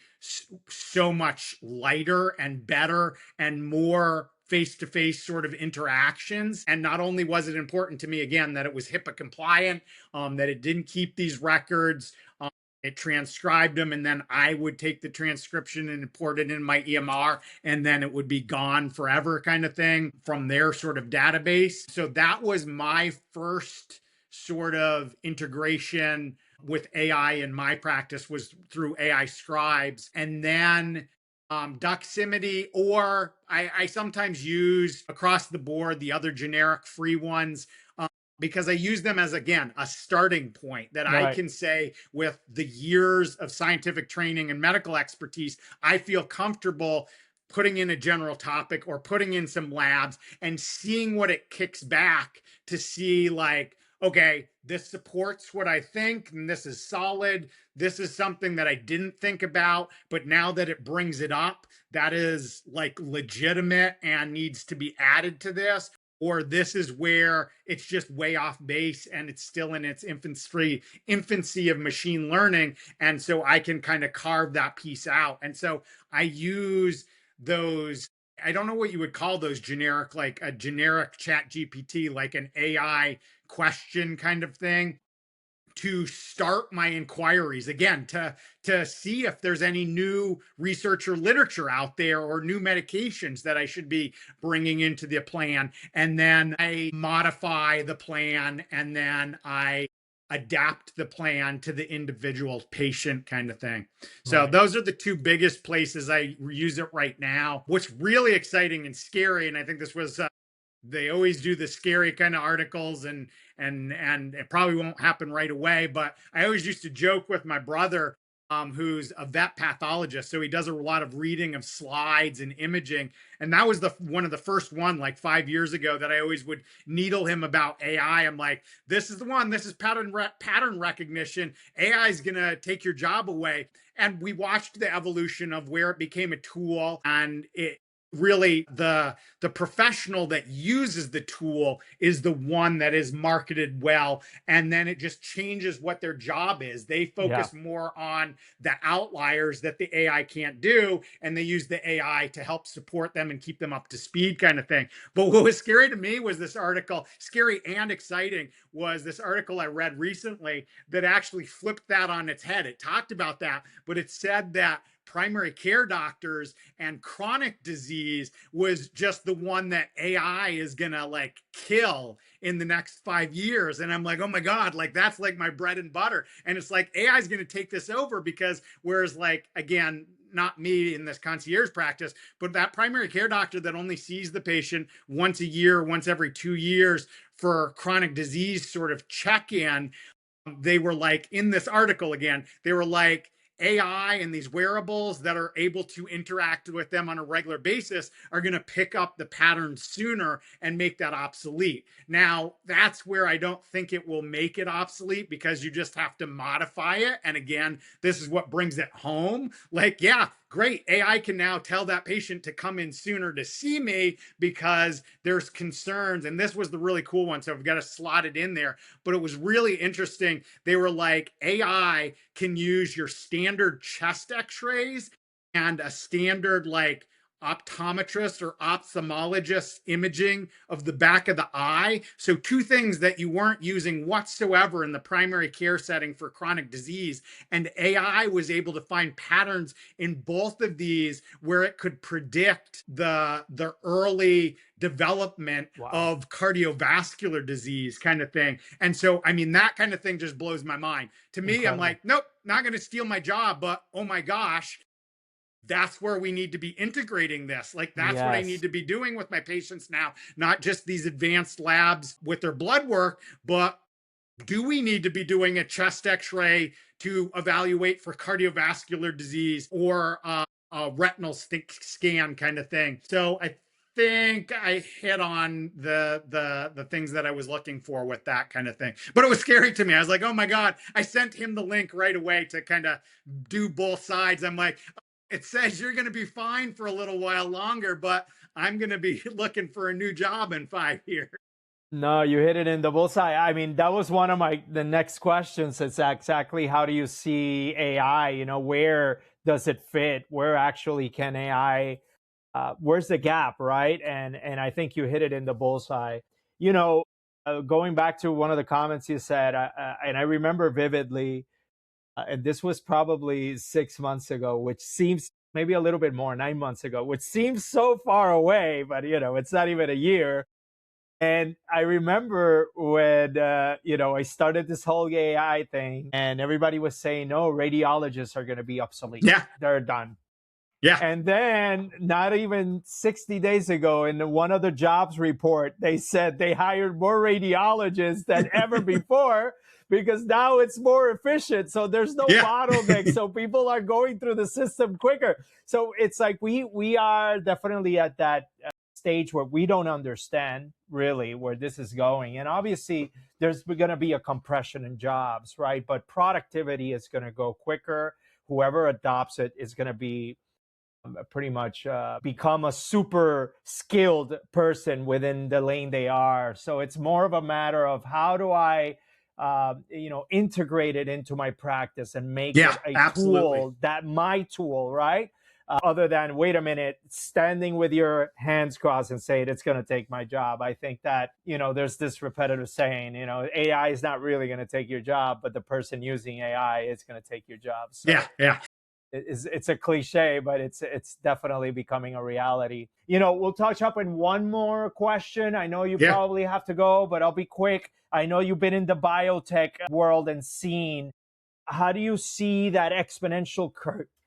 so much lighter and better and more face to face sort of interactions. And not only was it important to me, again, that it was HIPAA compliant, that it didn't keep these records, it transcribed them, and then I would take the transcription and import it in my EMR, and then it would be gone forever, kind of thing, from their sort of database. So that was my first sort of integration with AI in my practice, was through AI scribes. And then Doximity, or I sometimes use across the board the other generic free ones. because I use them as, again, a starting point that I Right. can say, with the years of scientific training and medical expertise, I feel comfortable putting in a general topic or putting in some labs and seeing what it kicks back to see, like, okay, this supports what I think, and this is solid. This is something that I didn't think about, but now that it brings it up, that is like legitimate and needs to be added to this. Or this is where it's just way off base and it's still in its infancy of machine learning. And so I can kind of carve that piece out. And so I use those, I don't know what you would call those, generic, like a generic chat GPT, like an AI question kind of thing, to start my inquiries, again, to see if there's any new research or literature out there or new medications that I should be bringing into the plan. And then I modify the plan, and then I adapt the plan to the individual patient, kind of thing. So Right. those are the two biggest places I use it right now. What's really exciting and scary, and I think this was they always do the scary kind of articles, and it probably won't happen right away, but I always used to joke with my brother, who's a vet pathologist, so he does a lot of reading of slides and imaging, and that was the one of the first one, like 5 years ago, that I always would needle him about AI. I'm like, this is the one, this is pattern recognition. AI is gonna take your job away. And we watched the evolution of where it became a tool, and it really, the professional that uses the tool is the one that is marketed well, and then it just changes what their job is. They Yeah. focus more on the outliers that the AI can't do, and they use the AI to help support them and keep them up to speed, kind of thing. But what was scary to me was this article, scary and exciting, was this article I read recently that actually flipped that on its head. It talked about that, but it said that primary care doctors and chronic disease was just the one that AI is gonna like kill in the next 5 years. And I'm like, oh my God, like that's like my bread and butter. And it's like AI is gonna take this over, because whereas, like, again, not me in this concierge practice, but that primary care doctor that only sees the patient once a year, once every 2 years for chronic disease sort of check in, they were like, in this article again, they were like, AI and these wearables that are able to interact with them on a regular basis are going to pick up the patterns sooner and make that obsolete. Now, that's where I don't think it will make it obsolete, because you just have to modify it. And again, this is what brings it home. Like, yeah, great. AI can now tell that patient to come in sooner to see me because there's concerns. And this was the really cool one. So I've got to slot it in there. But it was really interesting. They were like, AI can use your standard chest x-rays and a standard, like, optometrist or ophthalmologist imaging of the back of the eye. So two things that you weren't using whatsoever in the primary care setting for chronic disease. And AI was able to find patterns in both of these where it could predict the early development Wow. of cardiovascular disease, kind of thing. And so, I mean, that kind of thing just blows my mind. To me, I'm Incredible. like, nope, not going to steal my job, but oh my gosh, that's where we need to be integrating this. Like, that's what I need Yes. to be doing with my patients now, not just these advanced labs with their blood work, but do we need to be doing a chest x-ray to evaluate for cardiovascular disease, or a retinal scan, kind of thing. So I think I hit on the things that I was looking for with that kind of thing. But it was scary to me. I was like, oh my God. I sent him the link right away to kind of do both sides. I'm like, it says you're going to be fine for a little while longer, but I'm going to be looking for a new job in 5 years. No, you hit it in the bullseye. I mean, that was one of the next questions. It's exactly, how do you see AI? Where does it fit? Where actually can AI, where's the gap, right? And I think you hit it in the bullseye. You know, Going back to one of the comments you said, and I remember vividly, and this was probably 6 months ago, which seems maybe a little bit more, 9 months ago, which seems so far away, but it's not even a year. And I remember when I started this whole AI thing, and everybody was saying, "No, radiologists are going to be obsolete. Yeah. They're done." Yeah. And then, not even 60 days ago, in one of the jobs report, they said they hired more radiologists than ever before because now it's more efficient. So there's no Yeah. bottleneck. So people are going through the system quicker. So it's like we are definitely at that stage where we don't understand really where this is going. And obviously, there's going to be a compression in jobs, right? But productivity is going to go quicker. Whoever adopts it is going to be pretty much become a super skilled person within the lane they are. So it's more of a matter of how do I, integrate it into my practice and make Yeah, it a absolutely. tool that my tool, right? Other than wait a minute, standing with your hands crossed and saying it's going to take my job. I think that there's this repetitive saying, AI is not really going to take your job, but the person using AI is going to take your job. Yeah, So yeah, it's a cliche, but it's definitely becoming a reality. We'll touch up in one more question. I know you yeah. probably have to go, but I'll be quick. I know you've been in the biotech world and seen. How do you see that exponential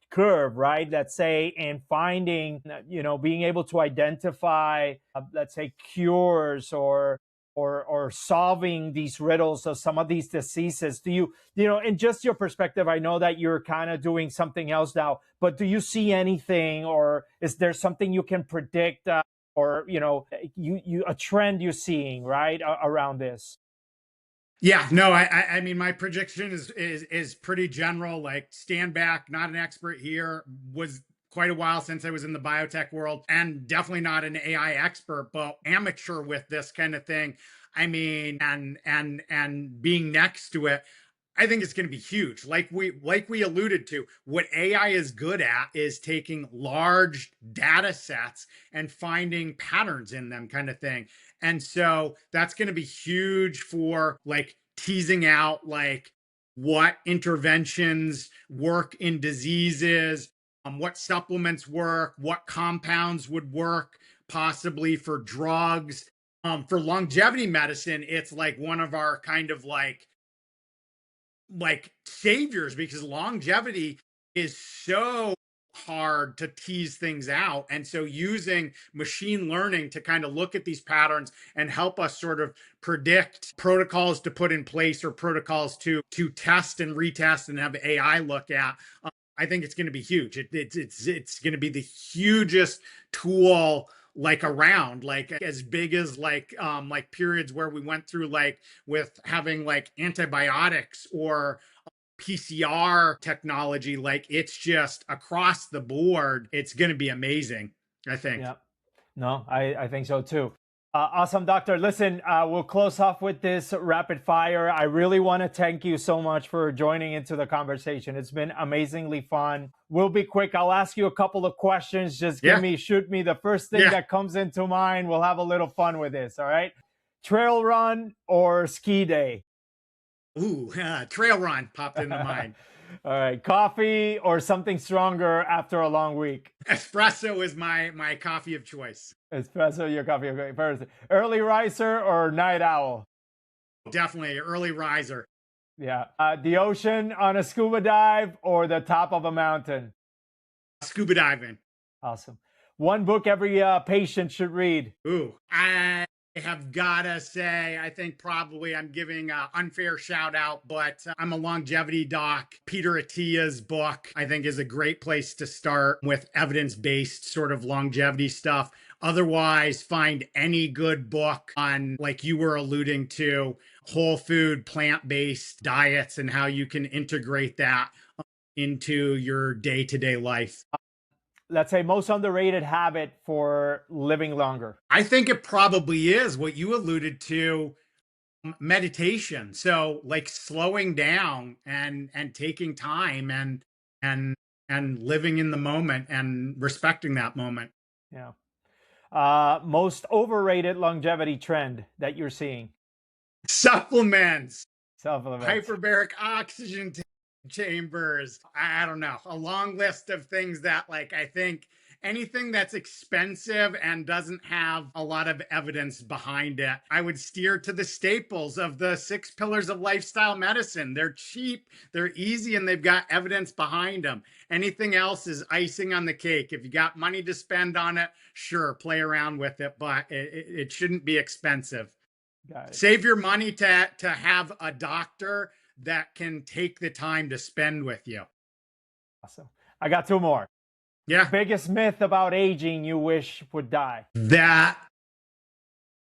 curve, right? Let's say in finding, being able to identify, let's say, cures or solving these riddles of some of these diseases. Do you in just your perspective, I know that you're kind of doing something else now, but do you see anything, or is there something you can predict, or you a trend you're seeing right around this? Yeah, no, I mean, my prediction is pretty general. Like, stand back, not an expert here. Was quite a while since I was in the biotech world, and definitely not an AI expert, but amateur with this kind of thing. I mean, and being next to it, I think it's going to be huge. Like we alluded to, what AI is good at is taking large data sets and finding patterns in them, kind of thing. And so that's going to be huge for like teasing out like what interventions work in diseases, what supplements work, what compounds would work possibly for drugs. For longevity medicine, it's like one of our kind of like saviors, because longevity is so hard to tease things out. And so using machine learning to kind of look at these patterns and help us sort of predict protocols to put in place or protocols to test and retest and have AI look at, I think it's going to be huge. It's going to be the hugest tool like around, like as big as like periods where we went through like with having like antibiotics or PCR technology. Like, it's just across the board. It's going to be amazing, I think. Yeah. No, I think so too. Awesome, doctor. Listen, we'll close off with this rapid fire. I really want to thank you so much for joining into the conversation. It's been amazingly fun. We'll be quick. I'll ask you a couple of questions. Just Yeah, shoot me the first thing yeah. that comes into mind. We'll have a little fun with this. All right. Trail run or ski day? Ooh, trail run popped into All mind. right. Coffee or something stronger after a long week? Espresso is my coffee of choice. Espresso, your coffee. Okay. First, early riser or night owl? Definitely early riser. Yeah. The ocean on a scuba dive or the top of a mountain? Scuba diving. Awesome. One book every patient should read. Ooh, I have gotta say, I think probably I'm giving an unfair shout out, but I'm a longevity doc. Peter Attia's book, I think, is a great place to start with evidence based sort of longevity stuff. Otherwise, find any good book on, like you were alluding to, whole food, plant based diets and how you can integrate that into your day to day life. Let's say most underrated habit for living longer. I think it probably is what you alluded to, meditation. So like slowing down and taking time and and living in the moment and respecting that moment. Yeah. Most overrated longevity trend that you're seeing. Supplements, Supplements. hyperbaric chambers. I don't know, a long list of things that like I think anything that's expensive and doesn't have a lot of evidence behind it. I would steer to the staples of the 6 pillars of lifestyle medicine. They're cheap, they're easy, and they've got evidence behind them. Anything else is icing on the cake. If you got money to spend on it, sure, play around with it, but it shouldn't be expensive. Got it. Save your money to have a doctor that can take the time to spend with you. Awesome. I got 2 more. Yeah. Biggest myth about aging you wish would die? That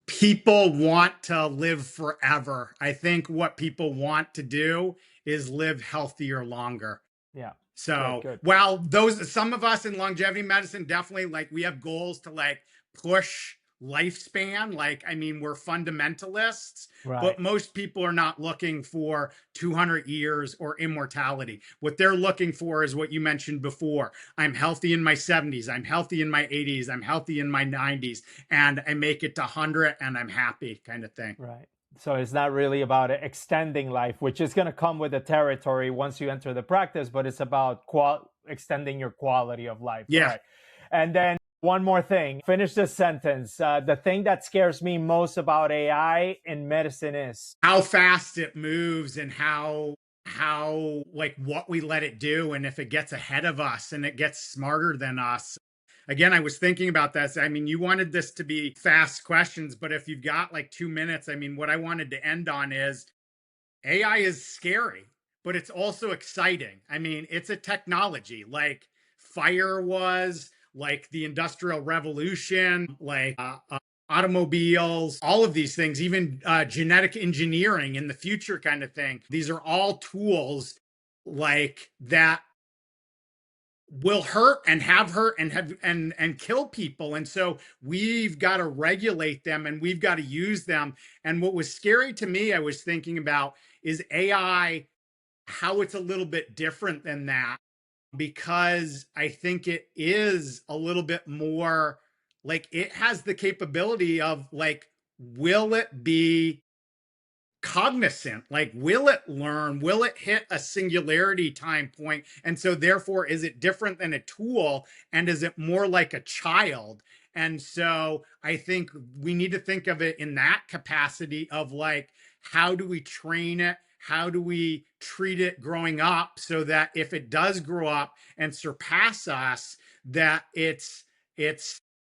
people want to live forever. I think what people want to do is live healthier longer. Yeah. So, good. well, some of us in longevity medicine definitely, like, we have goals to like push lifespan. Like, I mean, we're fundamentalists, Right. but most people are not looking for 200 years or immortality. What they're looking for is what you mentioned before. I'm healthy in my 70s. I'm healthy in my 80s. I'm healthy in my 90s. And I make it to 100 and I'm happy, kind of thing. Right. So it's not really about extending life, which is going to come with the territory once you enter the practice, but it's about extending your quality of life. Yeah. Right. And then one more thing, finish this sentence. The thing that scares me most about AI in medicine is how fast it moves and how like what we let it do, and if it gets ahead of us and it gets smarter than us. Again, I was thinking about this. I mean, you wanted this to be fast questions, but if you've got like 2 minutes, I mean, what I wanted to end on is AI is scary, but it's also exciting. I mean, it's a technology like fire was, like the Industrial Revolution, like automobiles, all of these things, even genetic engineering in the future kind of thing. These are all tools like that will hurt and have hurt and have and kill people. And so we've got to regulate them and we've got to use them. And what was scary to me, I was thinking about, is AI, how it's a little bit different than that, because I think it is a little bit more like, it has the capability of like, will it be cognizant? Like, will it learn? Will it hit a singularity time point? And so therefore, is it different than a tool? And is it more like a child? And so I think we need to think of it in that capacity of like, how do we train it? How do we treat it growing up so that if it does grow up and surpass us, that it's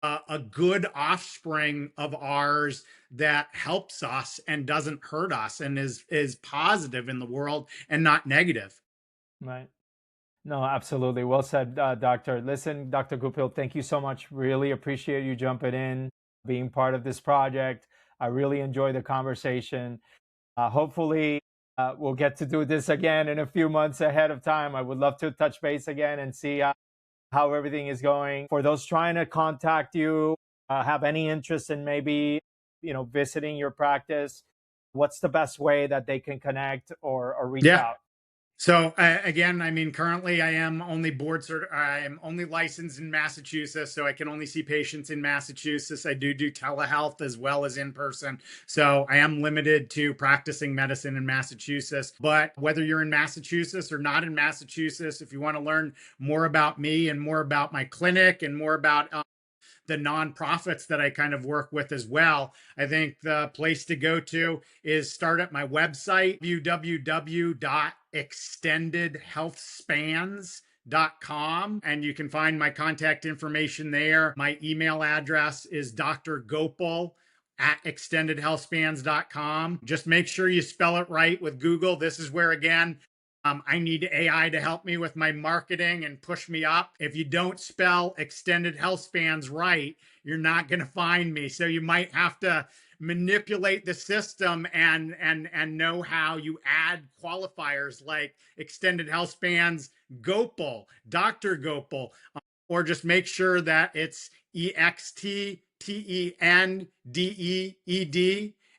a good offspring of ours that helps us and doesn't hurt us and is positive in the world and not negative. Right. No, absolutely. Well said, Doctor. Listen, Dr. Goupil, thank you so much. Really appreciate you jumping in, being part of this project. I really enjoyed the conversation. Hopefully, we'll get to do this again in a few months ahead of time. I would love to touch base again and see how everything is going. For those trying to contact you, have any interest in maybe, visiting your practice, what's the best way that they can connect or reach out? So again, I mean, currently I am only I am only licensed in Massachusetts, so I can only see patients in Massachusetts. I do telehealth as well as in person. So I am limited to practicing medicine in Massachusetts. But whether you're in Massachusetts or not in Massachusetts, if you want to learn more about me and more about my clinic and more about the nonprofits that I kind of work with as well, I think the place to go to is start at my website, www.extendedhealthspans.com, and you can find my contact information there. My email address is drgopal@extendedhealthspans.com. Just make sure you spell it right with Google. This is where, again, I need AI to help me with my marketing and push me up. If you don't spell extended health spans right, you're not going to find me. So you might have to manipulate the system and know how you add qualifiers like extended health spans, Gopal, Dr. Gopal, or just make sure that it's EXTENDEED,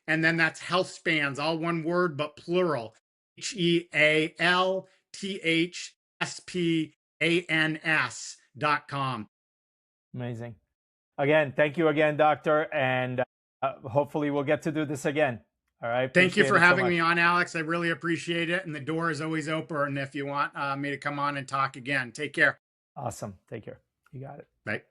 and then that's health spans, all one word but plural. HEALTHSPANS.com. Amazing. Again, thank you again, Doctor. And hopefully we'll get to do this again. All right. Thank you for having me on, Alex. I really appreciate it. And the door is always open if you want me to come on and talk again. Take care. Awesome. Take care. You got it. Bye.